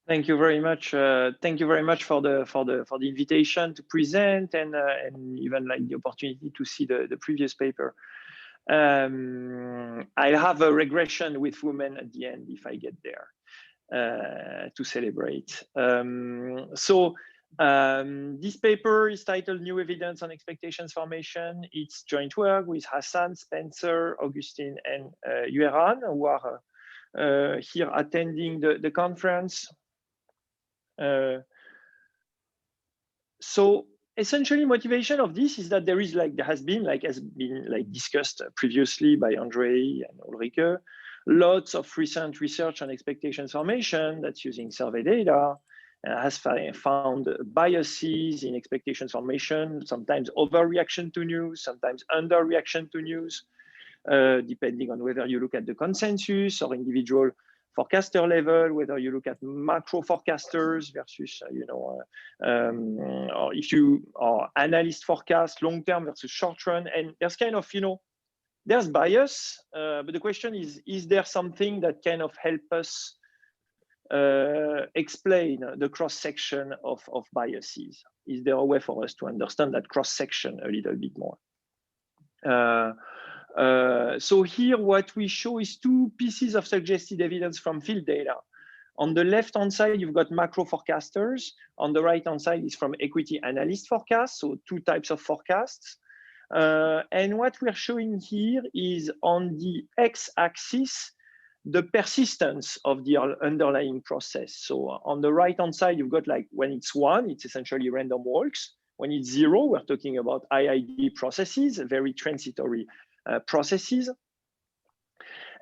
Thank you very much. Thank you very much for the invitation to present and even like the opportunity to see the previous paper. I'll have a regression with women at the end if I get there to celebrate. This paper is titled New Evidence on Expectations Formation. It's joint work with Hassan, Spencer, Augustine, and Yueran, who are here attending the conference. So essentially motivation of this is that there has been discussed previously by Andre and Ulrike, lots of recent research on expectations formation that's using survey data has found biases in expectations formation, sometimes overreaction to news, sometimes underreaction to news, depending on whether you look at the consensus or individual forecaster level, whether you look at macro forecasters versus, or if you are analyst forecast, long-term versus short-run, and there's kind of, there's bias, but the question is there something that kind of help us explain the cross-section of biases? Is there a way for us to understand that cross-section a little bit more? So here, what we show is two pieces of suggested evidence from field data. On the left-hand side, you've got macro forecasters. On the right-hand side is from equity analyst forecasts, so two types of forecasts. And what we're showing here is on the x-axis, the persistence of the underlying process. So on the right-hand side, you've got like when it's 1, it's essentially random walks. When it's 0, we're talking about IID processes, very transitory processes.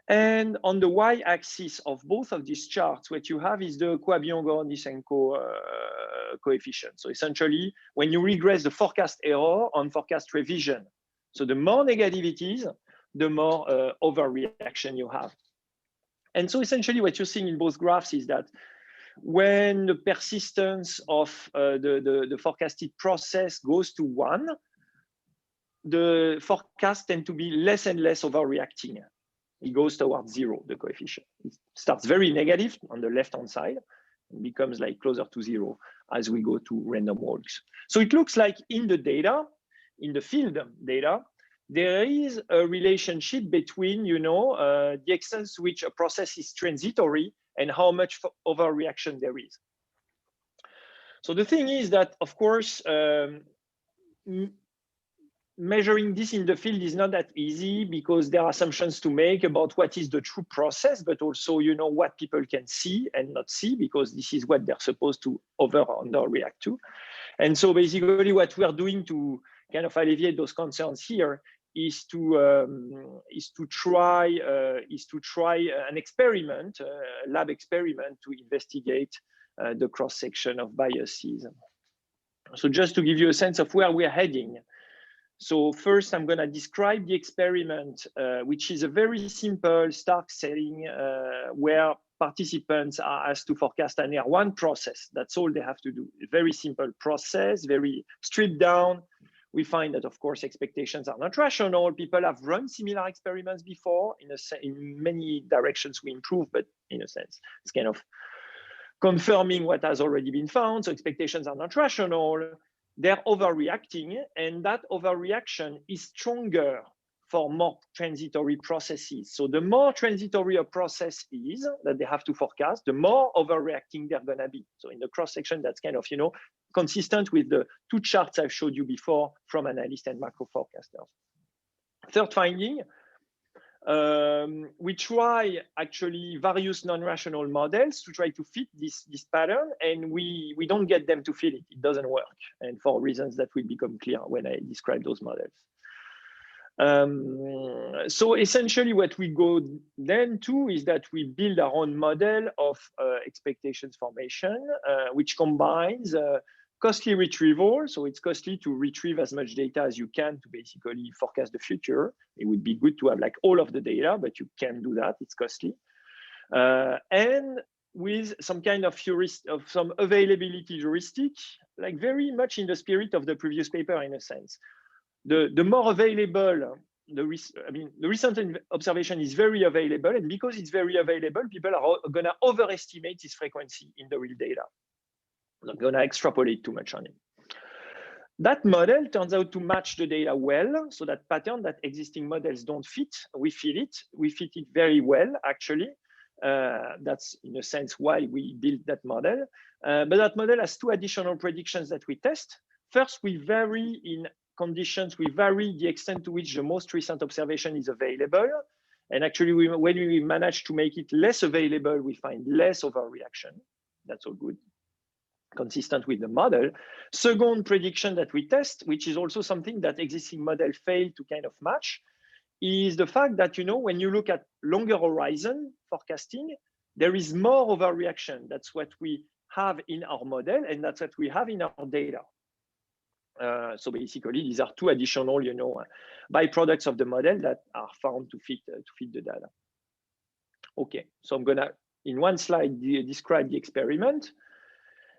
And on the y-axis of both of these charts, what you have is the Coabillon-Gorodisenko coefficient. So essentially, when you regress the forecast error on forecast revision, so the more negativities, the more overreaction you have. And so essentially what you're seeing in both graphs is that when the persistence of the forecasted process goes to 1, the forecasts tend to be less and less overreacting. It goes towards 0, the coefficient. It starts very negative on the left-hand side and becomes like closer to 0 as we go to random walks. So it looks like in the data, in the field data, there is a relationship between, the extent to which a process is transitory and how much overreaction there is. So the thing is that, of course, measuring this in the field is not that easy because there are assumptions to make about what is the true process, but also, what people can see and not see, because this is what they're supposed to over or underreact to. And so basically what we are doing to kind of alleviate those concerns here is to try an experiment, a lab experiment to investigate the cross-section of biases. So just to give you a sense of where we're heading. So first, I'm going to describe the experiment, which is a very simple Stark setting where participants are asked to forecast an R1 process. That's all they have to do. A very simple process, very stripped down. We find that, of course, expectations are not rational. People have run similar experiments before. In many directions, we improve, but in a sense, it's kind of confirming what has already been found. So expectations are not rational. They're overreacting, and that overreaction is stronger for more transitory processes. So the more transitory a process is that they have to forecast, the more overreacting they're going to be. So in the cross-section, that's kind of, consistent with the two charts I've showed you before from analyst and macro forecasters. Third finding, we try actually various non-rational models to try to fit this pattern, and we don't get them to fit it. It doesn't work, and for reasons that will become clear when I describe those models. So essentially what we go then to is that we build our own model of expectations formation, which combines costly retrieval. So it's costly to retrieve as much data as you can to basically forecast the future. It would be good to have like all of the data, but you can't do that. It's costly. And with some kind of some availability heuristic, like very much in the spirit of the previous paper in a sense. The more available the recent observation is very available, and because it's very available, people are gonna overestimate its frequency in the real data. They're gonna extrapolate too much on it. That model turns out to match the data well, so that pattern that existing models don't fit, we fit it very well, actually. That's in a sense why we built that model. But that model has two additional predictions that we test. First, we vary in conditions, we vary the extent to which the most recent observation is available. And actually, when we manage to make it less available, we find less overreaction. That's all good, consistent with the model. Second prediction that we test, which is also something that existing model fail to kind of match, is the fact that, you know, when you look at longer horizon forecasting, there is more overreaction. That's what we have in our model, and that's what we have in our data. So basically, these are two additional, you know, byproducts of the model that are found to fit the data. Okay, so I'm gonna, in one slide, describe the experiment.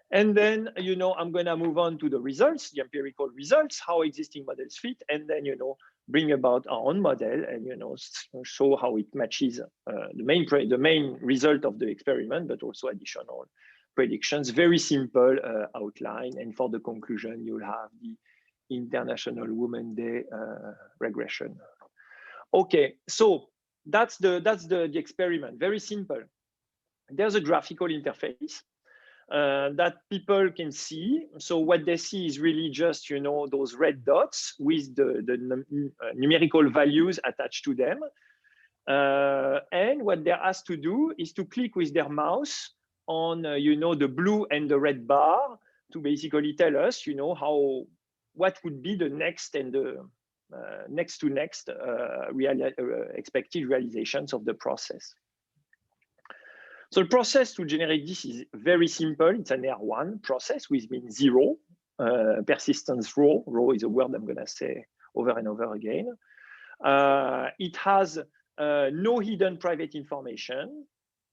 And then, you know, I'm going to move on to the results, the empirical results, how existing models fit, and then, you know, bring about our own model and, you know, show how it matches the main result of the experiment, but also additional predictions. Very simple outline. And for the conclusion, you'll have the International Women's Day regression. Okay, so that's the experiment. Very simple. There's a graphical interface that people can see. So what they see is really just, you know, those red dots with the numerical values attached to them. And what they're asked to do is to click with their mouse on, you know, the blue and the red bar to basically tell us, you know, what would be the next and the next expected realizations of the process. So the process to generate this is very simple. It's an R1 process, which means zero, persistence row. Row is a word I'm going to say over and over again. It has no hidden private information.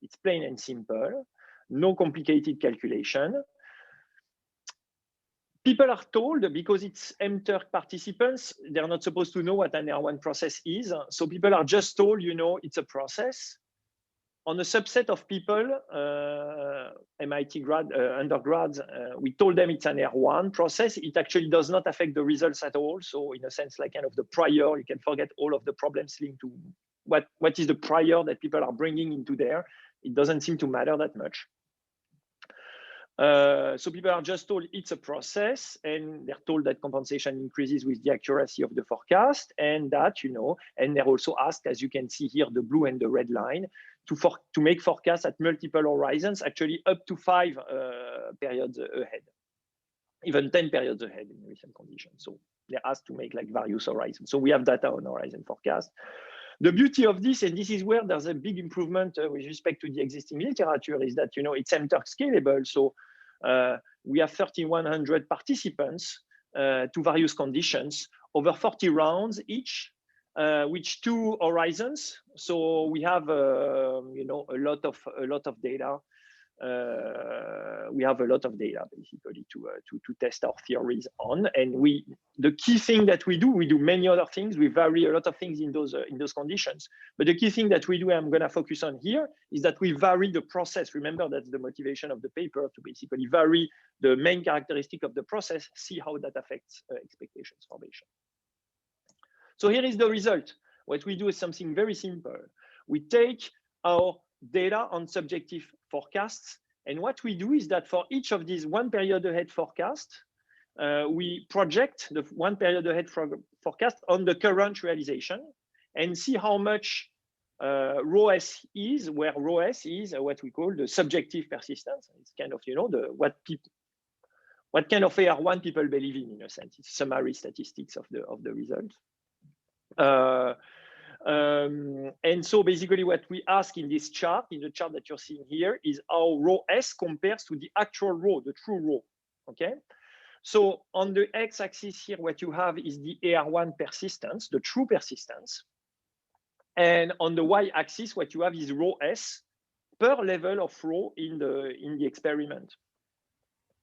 It's plain and simple, no complicated calculation. People are told, because it's MTurk participants, they're not supposed to know what an R1 process is. So people are just told, you know, it's a process. On a subset of people, MIT undergrads, we told them it's an R1 process. It actually does not affect the results at all. So in a sense, like kind of the prior, you can forget all of the problems linked to what is the prior that people are bringing into there. It doesn't seem to matter that much. So people are just told it's a process, and they're told that compensation increases with the accuracy of the forecast, and that, you know, and they're also asked, as you can see here, the blue and the red line, to make forecasts at multiple horizons, actually up to 5 periods ahead, even 10 periods ahead in recent conditions. So they're asked to make like various horizons. So we have data on horizon forecast. The beauty of this, and this is where there's a big improvement with respect to the existing literature, is that, you know, it's MTurk scalable. So we have 3,100 participants to various conditions over 40 rounds each, with 2 horizons. So we have, you know, a lot of data. We have a lot of data basically to test our theories on. And the key thing that we do many other things. We vary a lot of things in those conditions. But the key thing that we do, I'm going to focus on here, is that we vary the process. Remember, that's the motivation of the paper, to basically vary the main characteristic of the process, see how that affects expectations formation. So here is the result. What we do is something very simple. We take our data on subjective forecasts, and what we do is that for each of these 1 period ahead forecast, we project the 1 period ahead forecast on the current realization and see how much rho S is, where rho S is what we call the subjective persistence. It's kind of, you know, what kind of AR1 people believe in a sense. It's summary statistics of the results. And so basically what we ask in this chart, in the chart that you're seeing here, is how rho S compares to the actual rho, the true rho, okay? So on the x-axis here, what you have is the AR1 persistence, the true persistence. And on the y-axis, what you have is rho S per level of rho in the experiment.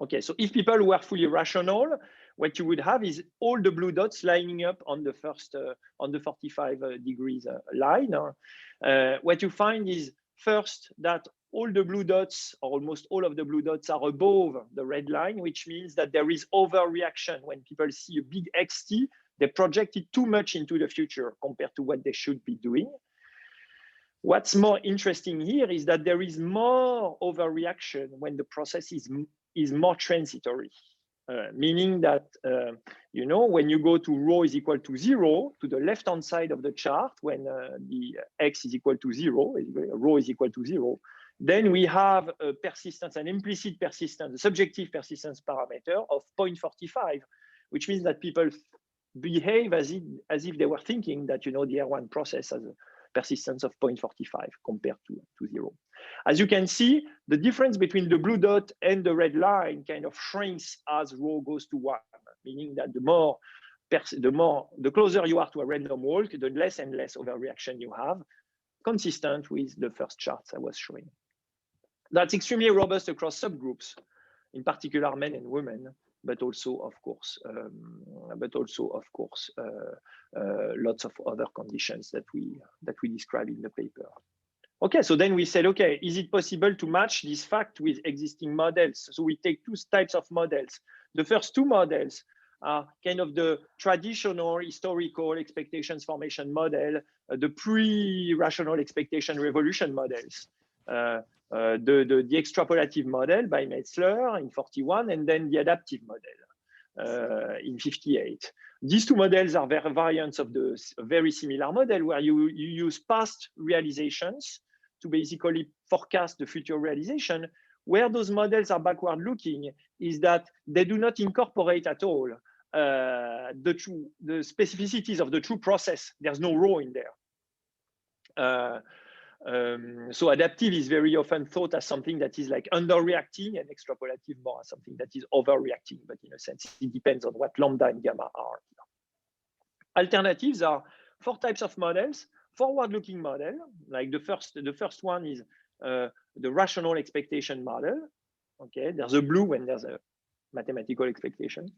Okay, so if people were fully rational, what you would have is all the blue dots lining up on the first, on the 45 degrees line. What you find is first that all the blue dots, or almost all of the blue dots, are above the red line, which means that there is overreaction. When people see a big XT, they project it too much into the future compared to what they should be doing. What's more interesting here is that there is more overreaction when the process is more transitory, meaning that, you know, when you go to rho is equal to 0, to the left-hand side of the chart, when the x is equal to 0, rho is equal to 0, then we have a persistence, an implicit persistence, a subjective persistence parameter of 0.45, which means that people behave as if they were thinking that, you know, the R1 process has a persistence of 0.45 compared to 0. As you can see, the difference between the blue dot and the red line kind of shrinks as rho goes to 1, meaning that the closer you are to a random walk, the less and less overreaction you have, consistent with the first charts I was showing. That's extremely robust across subgroups, in particular men and women, but also, of course, lots of other conditions that we describe in the paper. Okay, so then we said, okay, is it possible to match this fact with existing models? So we take two types of models. The first two models are kind of the traditional historical expectations formation model, the pre-rational expectation revolution models. The extrapolative model by Metzler in 41, and then the adaptive model in 58. These two models are variants of the very similar model where you use past realizations to basically forecast the future realization. Where those models are backward looking is that they do not incorporate at all the specificities of the true process. There's no rho in there. So adaptive is very often thought as something that is like underreacting, and extrapolative more as something that is overreacting, but in a sense, it depends on what lambda and gamma are. Alternatives are 4 types of models. Forward-looking model, like the first one is the rational expectation model. Okay, there's a blue when there's a mathematical expectation.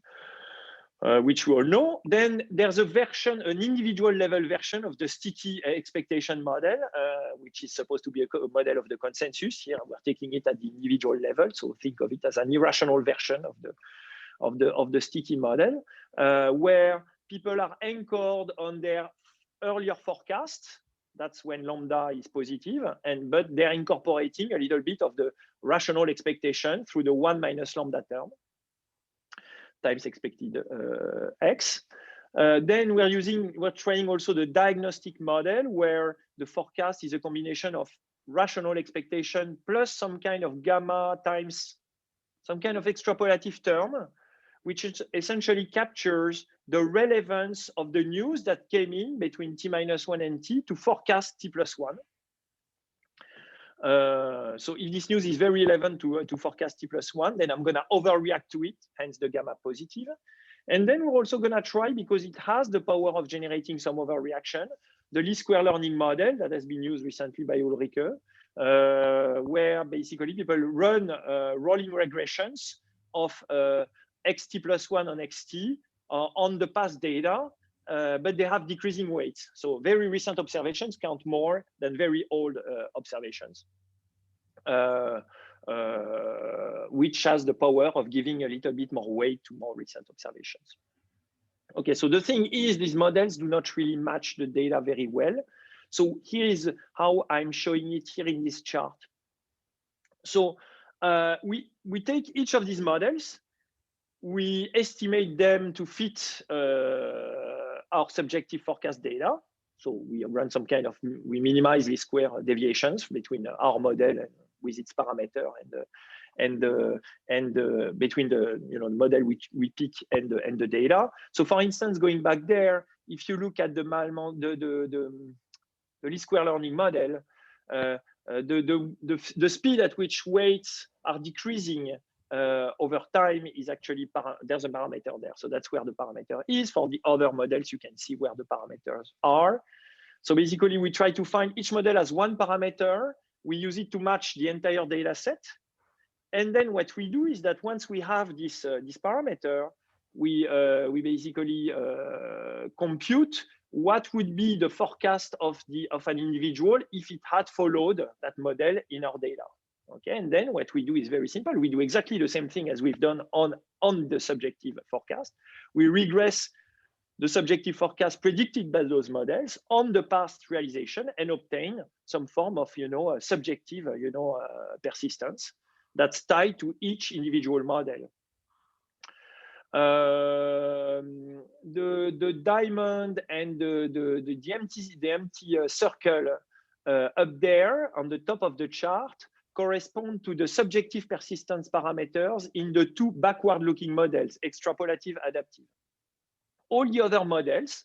Which we all know. Then there's a version, an individual level version of the sticky expectation model, which is supposed to be a model of the consensus. Here we're taking it at the individual level, so think of it as an irrational version of the sticky model, where people are anchored on their earlier forecasts. That's when lambda is positive, but they're incorporating a little bit of the rational expectation through the 1 minus lambda term times expected x. Then we're trying also the diagnostic model where the forecast is a combination of rational expectation plus some kind of gamma times some kind of extrapolative term, which essentially captures the relevance of the news that came in between t-1 and t to forecast t+1. So if this news is very relevant to forecast t+1, then I'm going to overreact to it, hence the gamma positive. And then we're also going to try, because it has the power of generating some overreaction, the least square learning model that has been used recently by Ulrike, where basically people run rolling regressions of xt+1 on xt on the past data, but they have decreasing weights. So very recent observations count more than very old observations, which has the power of giving a little bit more weight to more recent observations. Okay, so the thing is, these models do not really match the data very well. So here is how I'm showing it here in this chart. So we take each of these models, we estimate them to fit our subjective forecast data. So we run some kind of, we minimize least square deviations between our model and with its parameter and between the the model which we pick and the data. So for instance, going back there, if you look at the least square learning model, the speed at which weights are decreasing over time is actually, there's a parameter there. So that's where the parameter is. For the other models, you can see where the parameters are. So basically, we try to find each model as one parameter. We use it to match the entire data set. And then what we do is that once we have this parameter, we basically compute what would be the forecast of an individual if it had followed that model in our data. Okay, and then what we do is very simple. We do exactly the same thing as we've done on the subjective forecast. We regress the subjective forecast predicted by those models on the past realization and obtain some form of, subjective, persistence that's tied to each individual model. The diamond and the empty circle up there on the top of the chart correspond to the subjective persistence parameters in the two backward-looking models, extrapolative, adaptive. All the other models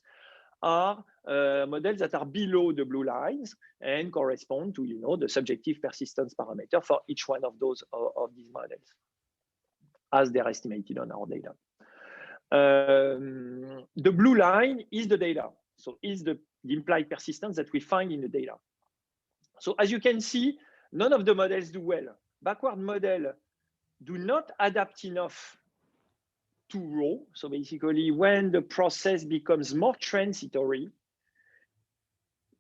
are models that are below the blue lines and correspond to, the subjective persistence parameter for each one of those of these models, as they're estimated on our data. The blue line is the data, so is the implied persistence that we find in the data. So as you can see, none of the models do well. Backward model do not adapt enough to rho. So basically, when the process becomes more transitory,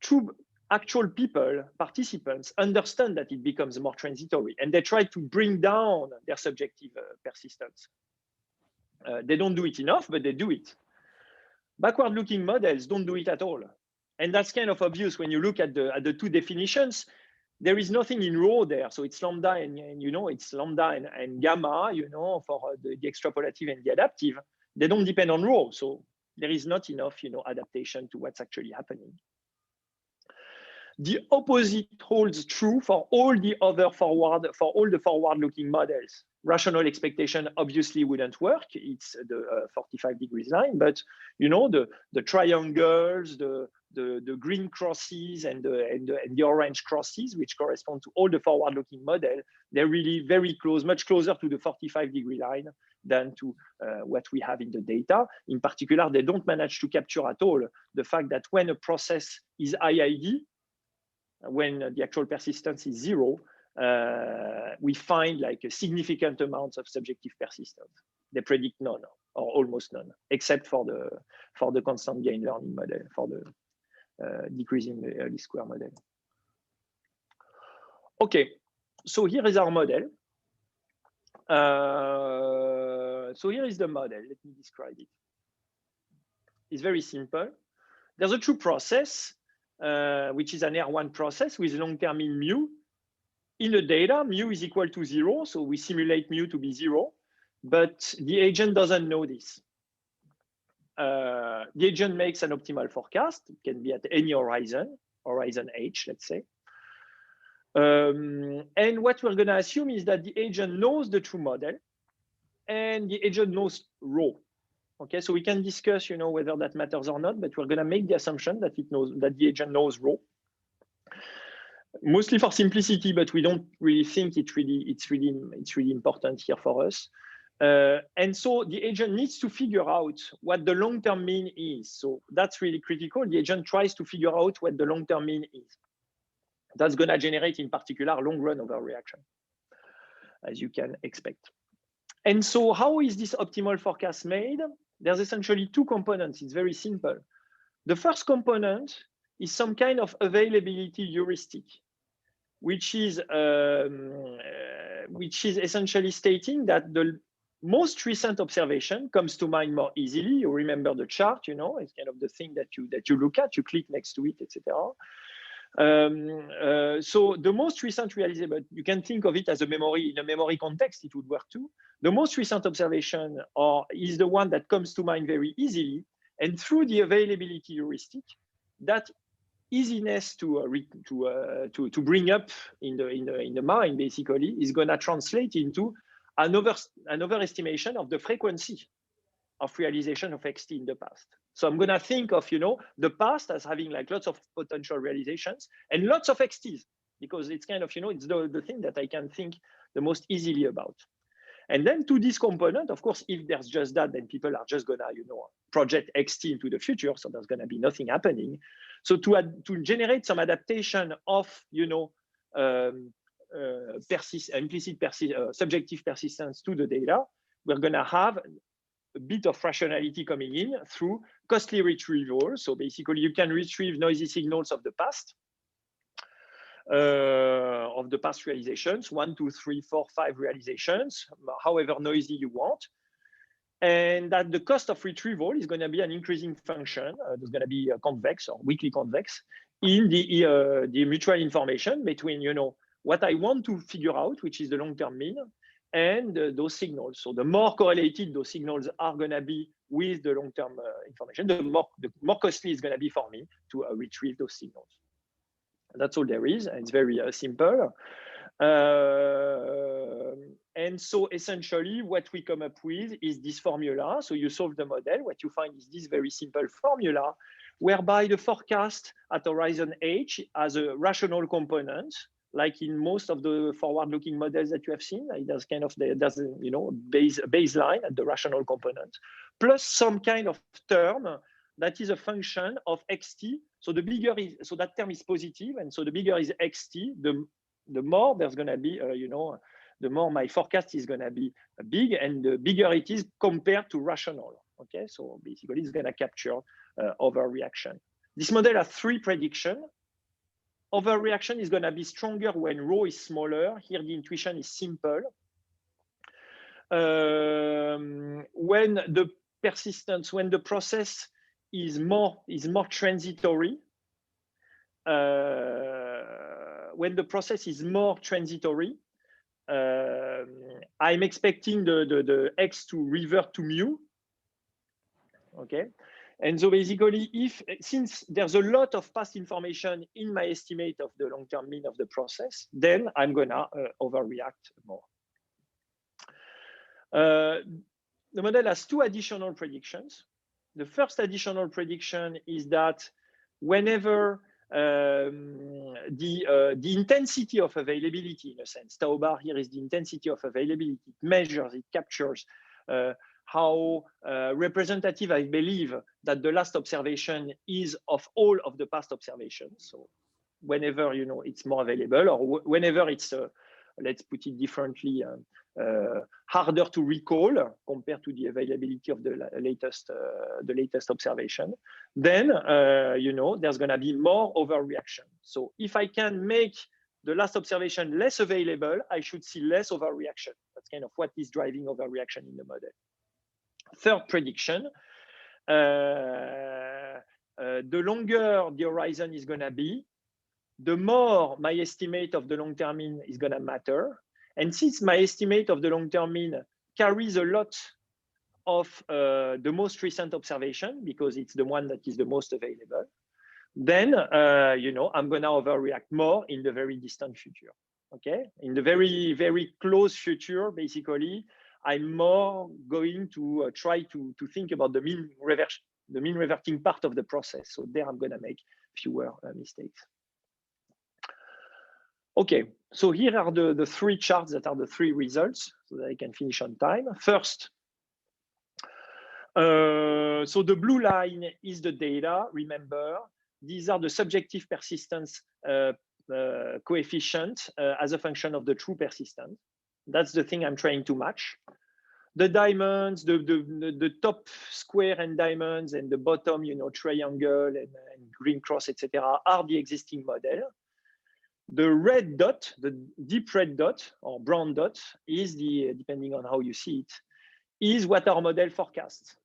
true actual people, participants, understand that it becomes more transitory, and they try to bring down their subjective persistence. They don't do it enough, but they do it. Backward-looking models don't do it at all. And that's kind of obvious when you look at the two definitions. There is nothing in rho there. So it's lambda and it's lambda and gamma, for the extrapolative and the adaptive. They don't depend on rho. So there is not enough, adaptation to what's actually happening. The opposite holds true for all the forward-looking models. Rational expectation obviously wouldn't work. It's the 45 degrees line, but the triangles, the green crosses and the orange crosses, which correspond to all the forward-looking model, they're really very close, much closer to the 45-degree line than to what we have in the data. In particular, they don't manage to capture at all the fact that when a process is IID, when the actual persistence is 0, we find like a significant amount of subjective persistence. They predict none or almost none, except for the constant gain learning model, for the decreasing least square model. Okay, so here is our model. So here is the model. Let me describe it. It's very simple. There's a true process, which is an R1 process with long-term mean mu. In the data, mu is equal to 0, so we simulate mu to be 0, but the agent doesn't know this. The agent makes an optimal forecast. It can be at any horizon H, let's say. And what we're going to assume is that the agent knows the true model, and the agent knows rho. Okay, so we can discuss, whether that matters or not, but we're going to make the assumption that the agent knows rho. Mostly for simplicity, but we don't really think it's really important here for us. And so the agent needs to figure out what the long-term mean is. So that's really critical. The agent tries to figure out what the long-term mean is. That's going to generate, in particular, long-run overreaction, as you can expect. And so how is this optimal forecast made? There's essentially two components. It's very simple. The first component is some kind of availability heuristic, which is essentially stating that the most recent observation comes to mind more easily. You remember the chart, it's kind of the thing that you look at, you click next to it, etc. So the most recent realizable, you can think of it as in a memory context, it would work too. The most recent observation is the one that comes to mind very easily, and through the availability heuristic, that easiness to bring up in the mind basically is going to translate into an overestimation of the frequency of realization of XT in the past. So I'm going to think of the past as having like lots of potential realizations and lots of XTs, because it's kind of it's the thing that I can think the most easily about. And then to this component, of course, if there's just that, then people are just gonna project XT into the future, so there's gonna be nothing happening. So to generate some adaptation of subjective persistence to the data, we're going to have a bit of rationality coming in through costly retrieval. So basically, you can retrieve noisy signals of the past realizations, 1, 2, 3, 4, 5 realizations, however noisy you want. And that the cost of retrieval is going to be an increasing function. There's going to be convex or weakly convex in the mutual information between, you know, what I want to figure out, which is the long-term mean, and those signals. So the more correlated those signals are going to be with the long-term information, the more costly it's going to be for me to retrieve those signals. That's all there is. It's very simple. And so essentially what we come up with is this formula. So you solve the model. What you find is this very simple formula whereby the forecast at horizon H has a rational component, like in most of the forward-looking models that you have seen. There's kind of there's a, you know, baseline at the rational component, plus some kind of term that is a function of xt. So the bigger is, so that term is positive, and so the bigger is xt, the more there's going to be, you know, the more my forecast is going to be big, and the bigger it is compared to rational. Okay, so basically it's going to capture overreaction. This model has 3 predictions. Overreaction is going to be stronger when rho is smaller. Here the intuition is simple. When the persistence, when the process is more transitory, when the process is more transitory, I'm expecting the x to revert to mu. Okay, and so basically, since there's a lot of past information in my estimate of the long-term mean of the process, then I'm gonna overreact more. The model has 2 additional predictions. The first additional prediction is that whenever the intensity of availability, in a sense, tau bar here is the intensity of availability. It measures, it captures how representative I believe that the last observation is of all of the past observations. So whenever, you know, it's more available, or whenever it's let's put it differently, harder to recall compared to the availability of the latest observation, then you know, there's going to be more overreaction. So if I can make the last observation less available, I should see less overreaction. That's kind of what is driving overreaction in the model. Third prediction, the longer the horizon is going to be, the more my estimate of the long-term mean is going to matter. And since my estimate of the long-term mean carries a lot of the most recent observation, because it's the one that is the most available, then you know, I'm going to overreact more in the very distant future. Okay, in the very, very close future, basically, I'm more going to try to think about the mean reverting part of the process. So there I'm going to make fewer mistakes. Okay, so here are the 3 charts that are the 3 results, so that I can finish on time. First, so the blue line is the data. Remember, these are the subjective persistence coefficient as a function of the true persistence. That's the thing I'm trying to match. The diamonds, the top square and diamonds, and the bottom, you know, triangle and green cross, etc., are the existing model. The red dot, the deep red dot or brown dot, is the, depending on how you see it, is what our model forecasts.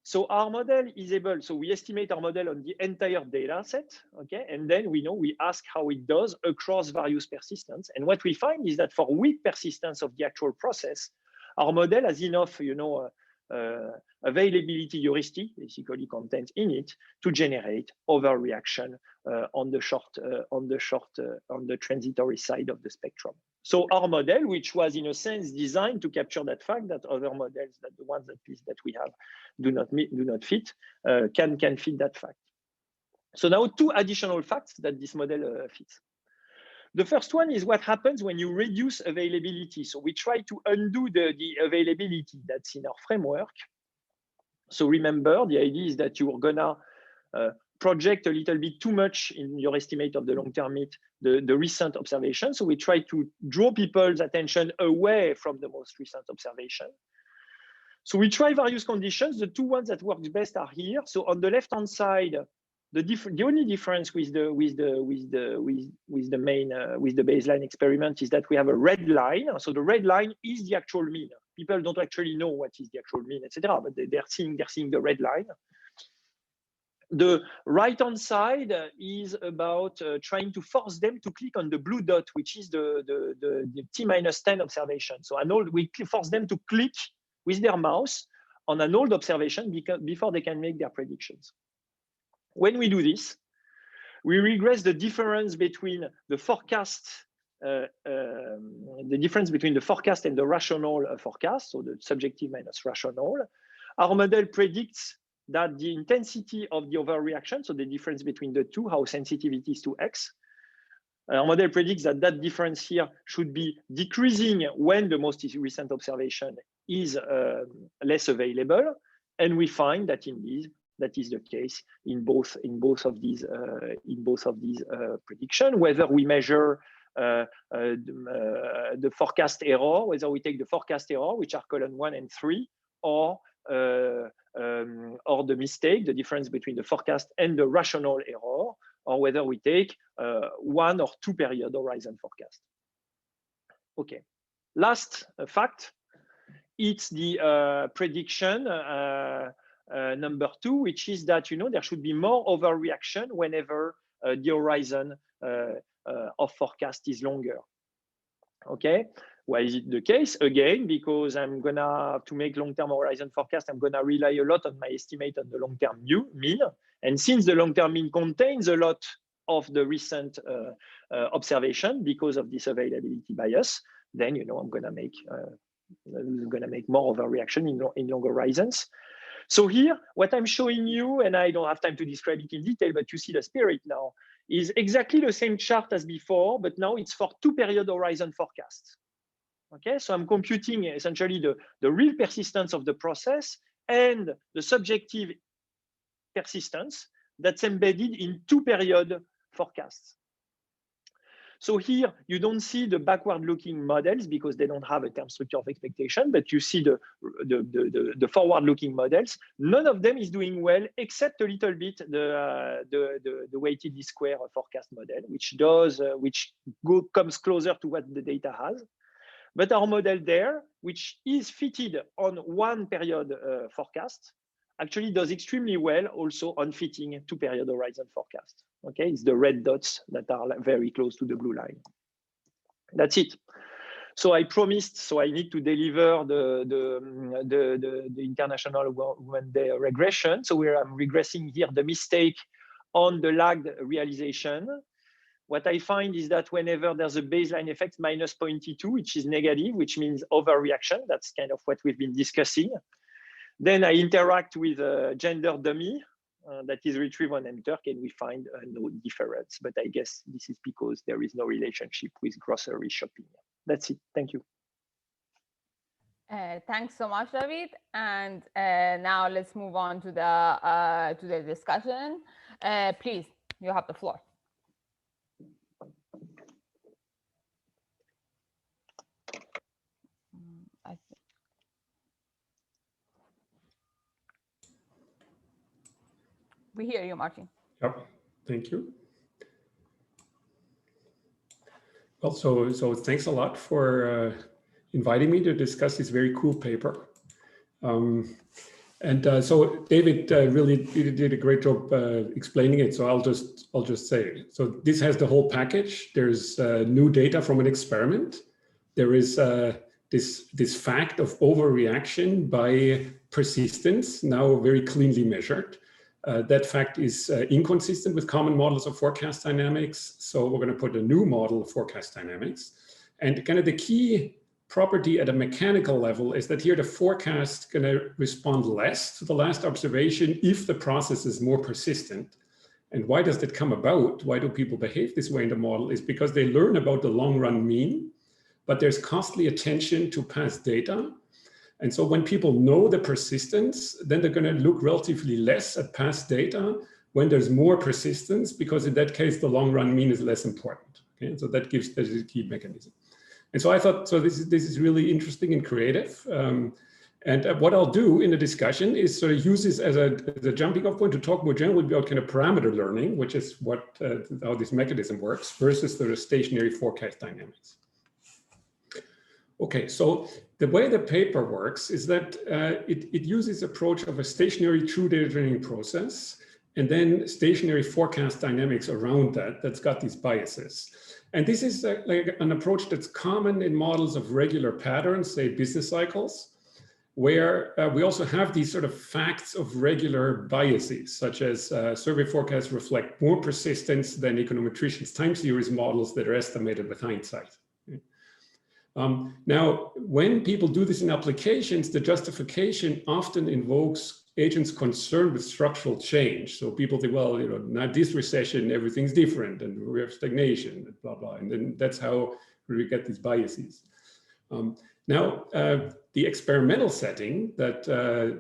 So our model is able, so we estimate our model on the entire data set, okay? And then we ask how it does across various persistence. And what we find is that for weak persistence of the actual process, our model has enough, you know, availability heuristic, basically content in it, to generate overreaction on the transitory side of the spectrum. So our model, which was in a sense designed to capture that fact that other models, that the ones that we have do not fit, can fit that fact. So now 2 additional facts that this model fits. The first one is what happens when you reduce availability. So we try to undo the availability that's in our framework. So remember, the idea is that you are gonna project a little bit too much in your estimate of the long-term mean, the recent observation. So we try to draw people's attention away from the most recent observation. So we try various conditions. The two ones that work best are here. So on the left-hand side, the only difference with the baseline experiment is that we have a red line. So the red line is the actual mean. People don't actually know what is the actual mean, etc. But they're seeing the red line. The right-hand side is about trying to force them to click on the blue dot, which is the T-10 observation. So we force them to click with their mouse on an old observation before they can make their predictions. When we do this, we regress the difference between the forecast, and the rational forecast, so the subjective minus rational. Our model predicts that the intensity of the overreaction, so the difference between the two, how sensitive it is to X, our model predicts that that difference here should be decreasing when the most recent observation is less available, and we find that indeed that is the case in both of these predictions. Whether we measure the forecast error, whether we take the forecast error, which are column 1 and 3, or the mistake, the difference between the forecast and the rational error, or whether we take 1 or 2 period horizon forecast. Okay, last fact, it's the prediction number 2, which is that there should be more overreaction whenever the horizon of forecast is longer. Okay, why is it the case? Again, because I'm gonna, to make long-term horizon forecast, I'm gonna rely a lot on my estimate on the long-term mean. And since the long-term mean contains a lot of the recent observation because of this availability bias, then I'm gonna make more overreaction in long horizons. So here, what I'm showing you, and I don't have time to describe it in detail, but you see the spirit now, is exactly the same chart as before, but now it's for 2 period horizon forecasts. Okay, so I'm computing essentially the real persistence of the process and the subjective persistence that's embedded in 2 period forecasts. So here, you don't see the backward-looking models because they don't have a term structure of expectation, but you see the forward-looking models. None of them is doing well, except a little bit the weighted least square forecast model, which comes closer to what the data has. But our model there, which is fitted on 1 period forecast, actually does extremely well also on fitting 2 period horizon forecast. Okay, it's the red dots that are very close to the blue line. That's it. So I promised, so I need to deliver the International Women's Day regression. So I'm regressing here the mistake on the lagged realization. What I find is that whenever there's a baseline effect minus 0.2, which is negative, which means overreaction, that's kind of what we've been discussing. Then I interact with a gender dummy that is retrieved on mTurk, and we find no difference. But I guess this is because there is no relationship with grocery shopping. That's it. Thank you. Thanks so much, David. And now let's move on to the discussion. Please, you have the floor. We hear you, Martin. Yep, thank you. Well, so thanks a lot for inviting me to discuss this very cool paper. So David really did a great job explaining it. So I'll just say it. So this has the whole package. There's new data from an experiment. There is this fact of overreaction by persistence, now very cleanly measured. That fact is inconsistent with common models of forecast dynamics. So we're going to put a new model of forecast dynamics. And kind of the key property at a mechanical level is that here the forecast is going to respond less to the last observation if the process is more persistent. And why does that come about? Why do people behave this way in the model? Is because they learn about the long run mean, but there's costly attention to past data. And so when people know the persistence, then they're going to look relatively less at past data, when there's more persistence, because in that case, the long run mean is less important. Okay, and so that gives the key mechanism. And so I thought, so this is really interesting and creative. And what I'll do in the discussion is sort of use this as a jumping off point to talk more generally about kind of parameter learning, which is what how this mechanism works, versus the stationary forecast dynamics. Okay, so the way the paper works is that it uses approach of a stationary true data training process, and then stationary forecast dynamics around that's got these biases. And this is like an approach that's common in models of regular patterns, say business cycles, where we also have these sort of facts of regular biases, such as survey forecasts reflect more persistence than econometricians' time series models that are estimated with hindsight. Now, when people do this in applications, the justification often invokes agents concerned with structural change. So people think, well, you know, not this recession, everything's different, and we have stagnation, and blah, blah. And then that's how we get these biases. Now, the experimental setting that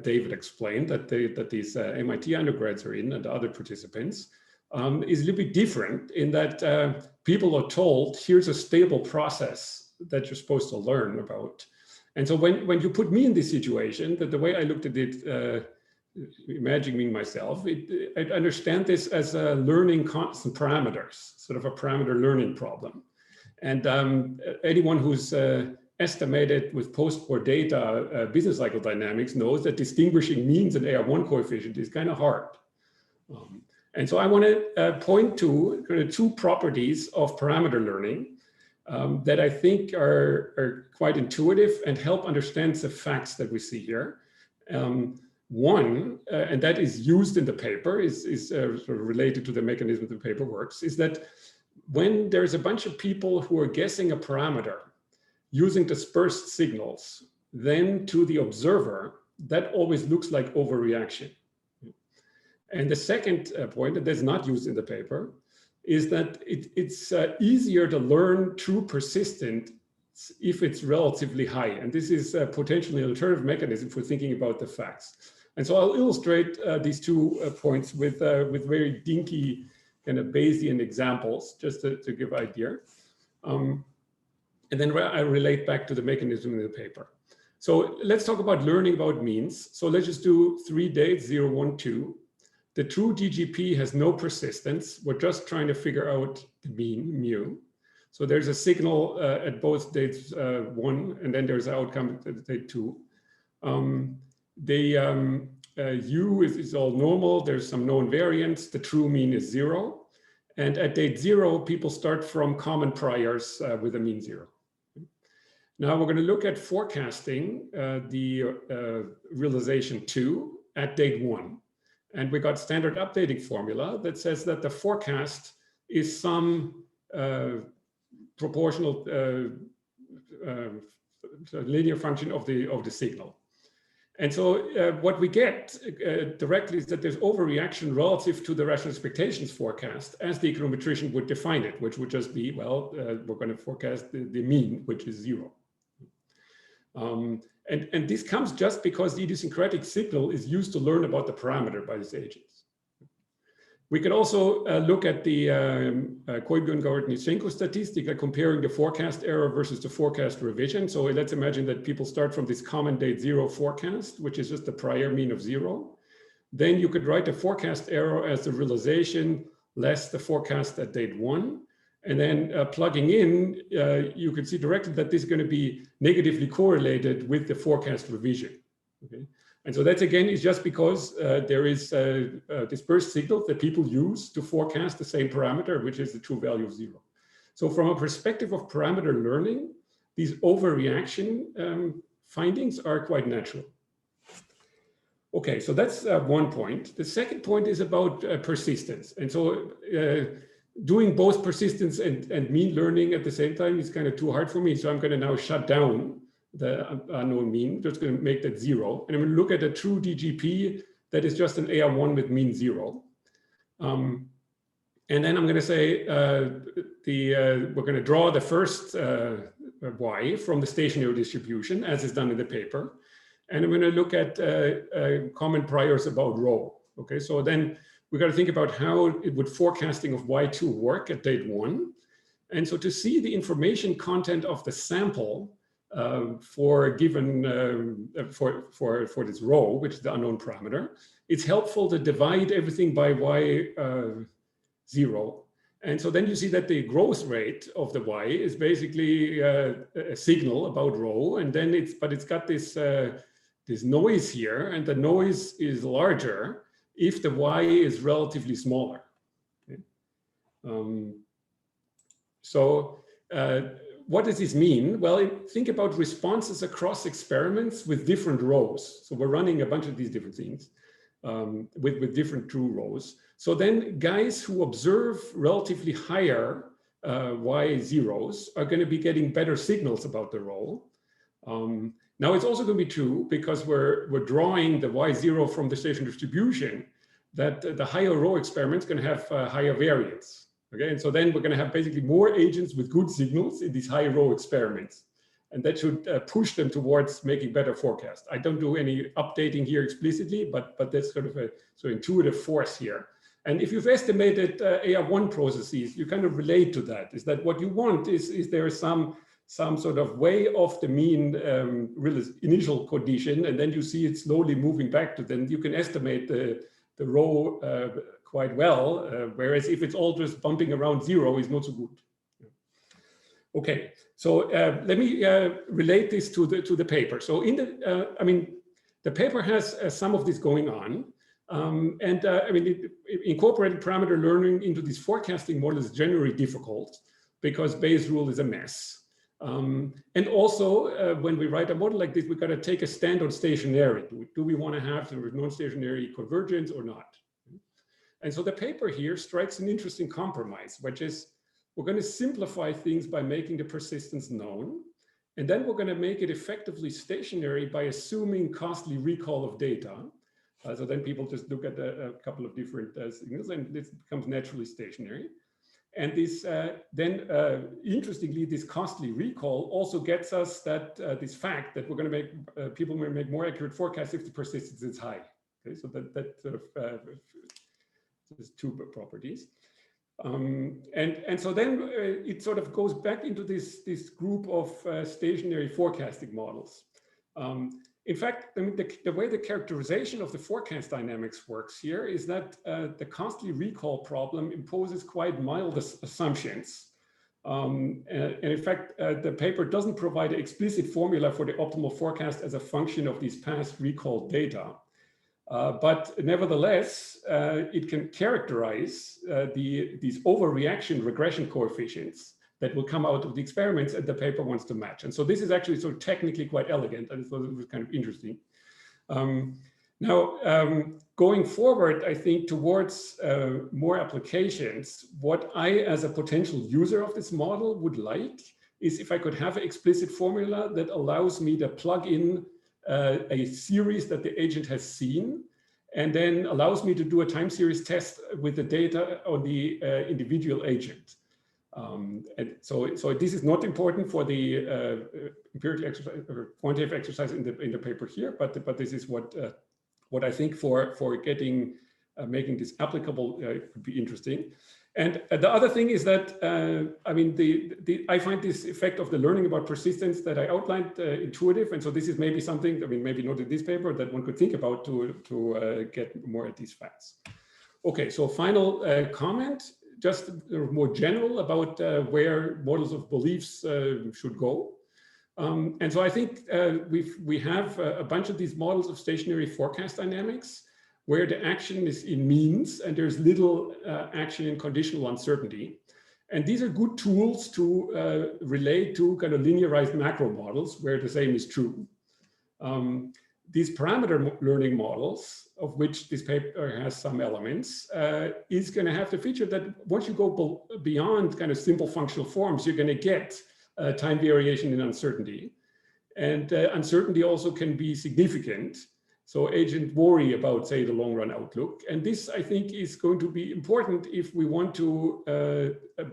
David explained, that these MIT undergrads are in and other participants, is a little bit different in that people are told, here's a stable process that you're supposed to learn about. And so when you put me in this situation, that the way I looked at it, imagining myself, I understand this as a learning constant parameters, sort of a parameter learning problem. And anyone who's estimated with post-war data business cycle dynamics knows that distinguishing means and AR1 coefficient is kind of hard. And so I want to point to kind of two properties of parameter learning that I think are quite intuitive and help understand the facts that we see here. One, and that is used in the paper, is sort of related to the mechanism the paper works, is that when there's a bunch of people who are guessing a parameter using dispersed signals, then to the observer, that always looks like overreaction. And the second point that is not used in the paper is that it's easier to learn true persistent if it's relatively high. And this is potentially an alternative mechanism for thinking about the facts. And so I'll illustrate these 2 points with very dinky kind of Bayesian examples, just to give an idea. And then I relate back to the mechanism in the paper. So let's talk about learning about means. So let's just do 3 dates, 0, 1, 2. The true DGP has no persistence. We're just trying to figure out the mean, mu. So there's a signal at both dates 1, and then there's an outcome at date 2. U is all normal. There's some known variance. The true mean is 0. And at date 0, people start from common priors with a mean 0. Now we're going to look at forecasting the realization 2 at date 1. And we got standard updating formula that says that the forecast is some proportional linear function of the signal. And so what we get directly is that there's overreaction relative to the rational expectations forecast as the econometrician would define it, which would just be, well, we're going to forecast the mean, which is 0. And this comes just because the idiosyncratic signal is used to learn about the parameter by these agents. We can also look at the Koibion-Gaurat-Nishenko statistic, comparing the forecast error versus the forecast revision. So let's imagine that people start from this common date 0 forecast, which is just the prior mean of 0. Then you could write the forecast error as the realization less the forecast at date 1. And then plugging in, you can see directly that this is going to be negatively correlated with the forecast revision. Okay? And so that again is just because there is dispersed signals that people use to forecast the same parameter, which is the true value of 0. So from a perspective of parameter learning, these overreaction findings are quite natural. Okay, so that's one point. The second point is about persistence. And so doing both persistence and mean learning at the same time is kind of too hard for me. So I'm going to now shut down the unknown mean, just going to make that 0. And I'm going to look at a true DGP that is just an AR1 with mean 0. And then I'm going to say we're going to draw the first Y from the stationary distribution, as is done in the paper. And I'm going to look at common priors about rho. Okay, so then we got to think about how it would forecasting of Y2 work at date 1. And so to see the information content of the sample for a given, for this row, which is the unknown parameter, it's helpful to divide everything by Y0. And so then you see that the growth rate of the Y is basically a signal about row. And then it's got this, this noise here, and the noise is larger if the Y is relatively smaller. Okay. What does this mean? Well, think about responses across experiments with different rows. So we're running a bunch of these different things with different true rows. So then guys who observe relatively higher Y zeros are going to be getting better signals about the row. Now it's also going to be true, because we're drawing the Y0 from the station distribution, that the higher row experiment is going to have higher variance. Okay, and so then we're going to have basically more agents with good signals in these high row experiments. And that should push them towards making better forecasts. I don't do any updating here explicitly, but that's sort of a intuitive force here. And if you've estimated AR1 processes, you kind of relate to that. Is that what you want? Is there some sort of way off the mean initial condition, and then you see it slowly moving back to, then you can estimate the row quite well, whereas if it's all just bumping around 0, is not so good. Okay, so let me relate this to the paper. So in the, I mean, the paper has some of this going on, I mean, incorporating parameter learning into these forecasting models is generally difficult because Bayes' rule is a mess. And also, when we write a model like this, we've got to take a stand on stationarity. Do we want to have non-stationary convergence or not? And so the paper here strikes an interesting compromise, which is we're going to simplify things by making the persistence known. And then we're going to make it effectively stationary by assuming costly recall of data. So then people just look at a couple of different signals, and this becomes naturally stationary. And this interestingly, this costly recall also gets us that this fact that we're going to make people will make more accurate forecasts if the persistence is high. Okay, so that sort of there's two properties. And so then it sort of goes back into this group of stationary forecasting models. In fact, I mean, the way the characterization of the forecast dynamics works here is that the costly recall problem imposes quite mild assumptions. And in fact, the paper doesn't provide an explicit formula for the optimal forecast as a function of these past recall data. But nevertheless, it can characterize these overreaction regression coefficients that will come out of the experiments that the paper wants to match. And so this is actually sort of technically quite elegant, and so it was kind of interesting. Now, going forward, I think towards more applications, what I, as a potential user of this model, would like is if I could have an explicit formula that allows me to plug in a series that the agent has seen, and then allows me to do a time series test with the data on the individual agent. And so this is not important for the empirical exercise or quantitative exercise in the paper here, but this is what I think for getting making this applicable could be interesting. And the other thing is that I mean I find this effect of the learning about persistence that I outlined intuitive, and so this is maybe something, I mean, maybe not in this paper, that one could think about to get more at these facts. Okay, so final comment, just more general about where models of beliefs should go. And so I think we have a bunch of these models of stationary forecast dynamics where the action is in means and there's little action in conditional uncertainty. And these are good tools to relate to kind of linearized macro models where the same is true. These parameter learning models, of which this paper has some elements, is going to have the feature that once you go beyond kind of simple functional forms, you're going to get time variation in uncertainty. And uncertainty also can be significant. So agents worry about, say, the long run outlook. And this, I think, is going to be important if we want to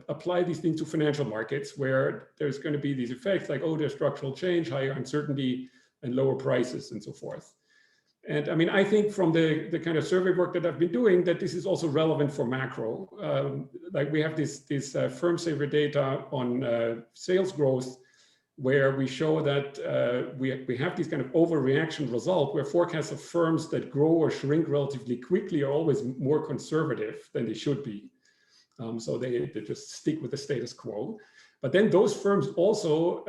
apply these things to financial markets, where there's going to be these effects like, oh, there's structural change, higher uncertainty, and lower prices, and so forth. And I mean, I think from the kind of survey work that I've been doing, that this is also relevant for macro. Like we have this firm saver data on sales growth, where we show that we have this kind of overreaction result, where forecasts of firms that grow or shrink relatively quickly are always more conservative than they should be. So they just stick with the status quo. But then those firms also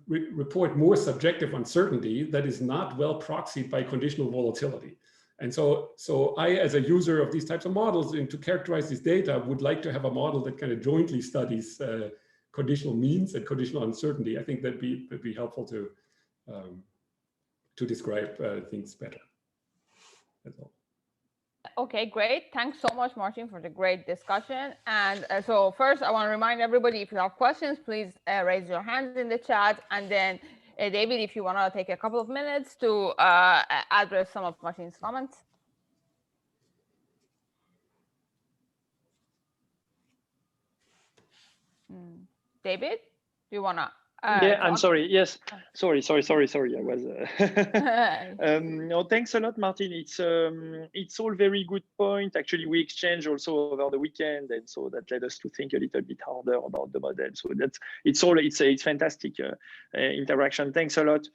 report more subjective uncertainty that is not well proxied by conditional volatility. And so I, as a user of these types of models, and to characterize this data, would like to have a model that kind of jointly studies conditional means and conditional uncertainty. I think that'd be helpful to describe things better. That's all. Okay, great. Thanks so much, Martin, for the great discussion. And so first, I want to remind everybody, if you have questions, please raise your hands in the chat. And then, David, if you want to take a couple of minutes to address some of Martin's comments. David, do you want to? Yeah, I'm sorry. Yes, sorry. I was. No, thanks a lot, Martin. It's all very good point. Actually, we exchanged also over the weekend, and so that led us to think a little bit harder about the model. So it's fantastic interaction. Thanks a lot.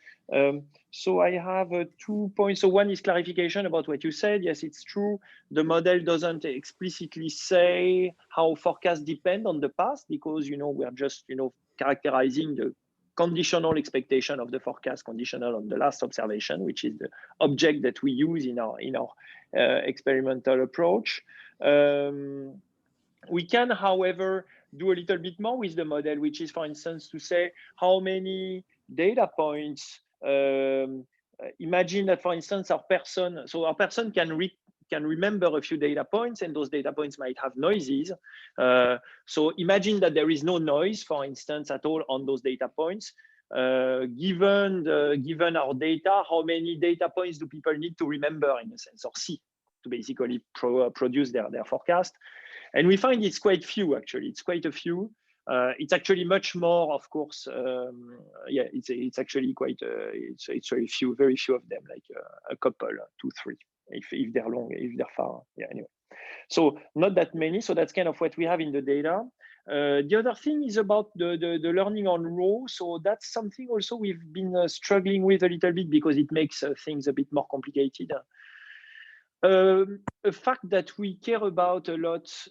So I have 2 points. So one is clarification about what you said. Yes, it's true. The model doesn't explicitly say how forecasts depend on the past, because we are just characterizing the conditional expectation of the forecast, conditional on the last observation, which is the object that we use in our experimental approach. We can, however, do a little bit more with the model, which is, for instance, to say how many data points. Imagine that, for instance, our person can remember a few data points, and those data points might have noises. So imagine that there is no noise, for instance, at all on those data points. Given our data, how many data points do people need to remember, in a sense, or see, to basically produce their forecast? And we find it's quite few, actually. It's quite a few. It's actually much more, of course. Yeah, it's actually quite. It's very few of them, like a couple, 2, 3. If they're long, if they're far, yeah. Anyway, so not that many. So that's kind of what we have in the data. The other thing is about the learning on row. So that's something also we've been struggling with a little bit, because it makes things a bit more complicated. A fact that we care about a lot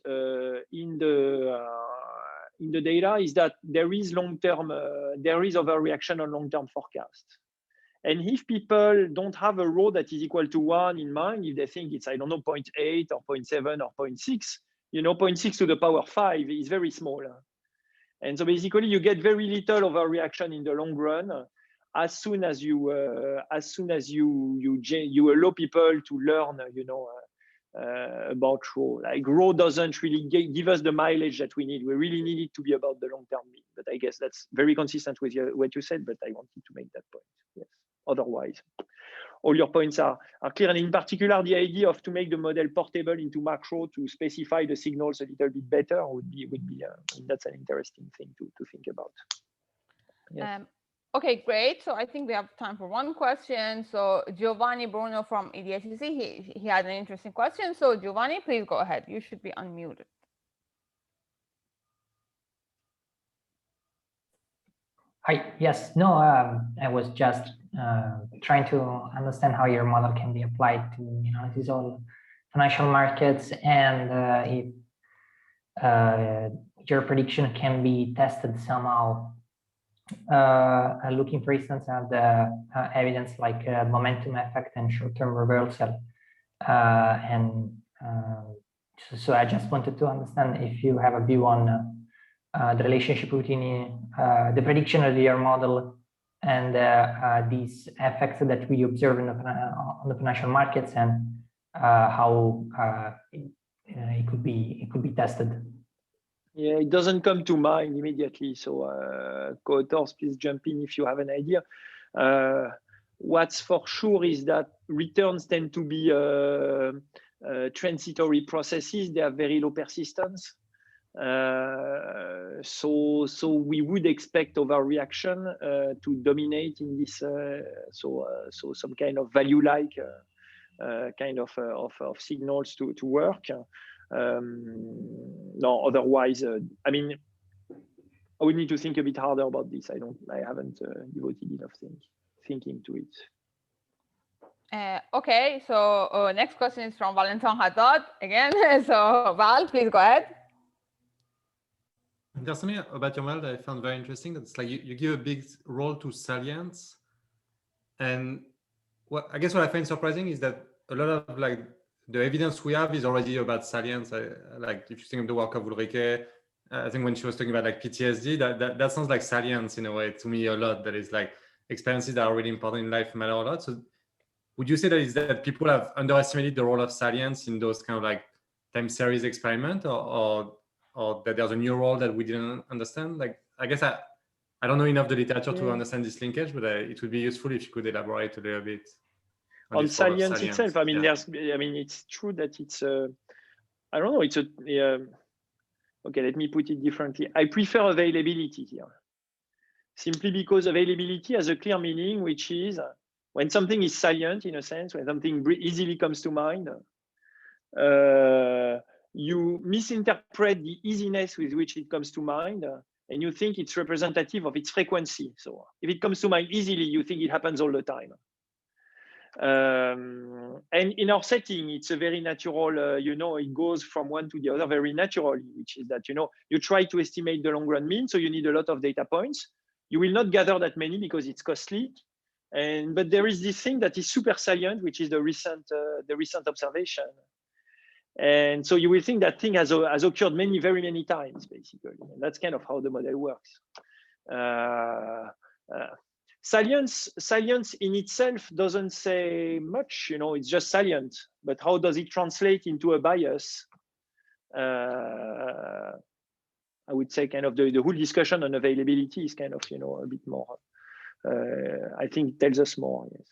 in the data is that there is overreaction on long-term forecast. And if people don't have a rho that is equal to 1 in mind, if they think it's, I don't know, 0.8 or 0.7 or 0.6, 0.6 to the power 5 is very small. And so basically you get very little overreaction in the long run, as soon as you allow people to learn, about rho. Like rho doesn't really give us the mileage that we need. We really need it to be about the long-term mean. But I guess that's very consistent with what you said, but I wanted to make that point. Yes. Otherwise, all your points are clear. And in particular, the idea of to make the model portable into macro to specify the signals a little bit better would be that's an interesting thing to think about. Yes. Okay, great. So I think we have time for one question. So Giovanni Bruno from EDHEC, he had an interesting question. So Giovanni, please go ahead. You should be unmuted. Hi. Yes. No. I was just trying to understand how your model can be applied to these all financial markets, and if your prediction can be tested somehow. Looking, for instance, at the evidence like momentum effect and short-term reversal, so I just wanted to understand if you have a view on the relationship between the prediction of your model and these effects that we observe on the financial markets, and how it could be tested. Yeah, it doesn't come to mind immediately. So co-authors, please jump in if you have an idea. What's for sure is that returns tend to be transitory processes. They have very low persistence. So we would expect overreaction to dominate in this. So some kind of value-like kind of signals to work. No, otherwise, I mean, I would need to think a bit harder about this. I haven't devoted enough thinking to it. Okay, so next question is from Valentin Haddad again. So Val, please go ahead. There's something about your model that I found very interesting. That's like you give a big role to salience, and I guess what I find surprising is that a lot of like the evidence we have is already about salience. Like if you think of the work of Ulrike, I think when she was talking about like PTSD, that sounds like salience in a way to me a lot. That is like experiences that are really important in life matter a lot. So would you say that people have underestimated the role of salience in those kind of like time series experiment, or that there's a new role that we didn't understand? Like, I guess I don't know enough the literature to understand this linkage, but it would be useful if you could elaborate a little bit on salience itself. I mean, it's true that it's I don't know. It's okay. Let me put it differently. I prefer availability here, simply because availability has a clear meaning, which is when something is salient, in a sense, when something easily comes to mind, you misinterpret the easiness with which it comes to mind, and you think it's representative of its frequency. So if it comes to mind easily, you think it happens all the time. And in our setting, it's a very natural, it goes from one to the other very naturally, which is that, you try to estimate the long run mean, so you need a lot of data points. You will not gather that many because it's costly. But there is this thing that is super salient, which is the recent observation. And so you will think that thing has occurred very many times, basically. And that's kind of how the model works. Salience in itself doesn't say much, it's just salient. But how does it translate into a bias? I would say kind of the whole discussion on availability is kind of, a bit more, I think tells us more, yes.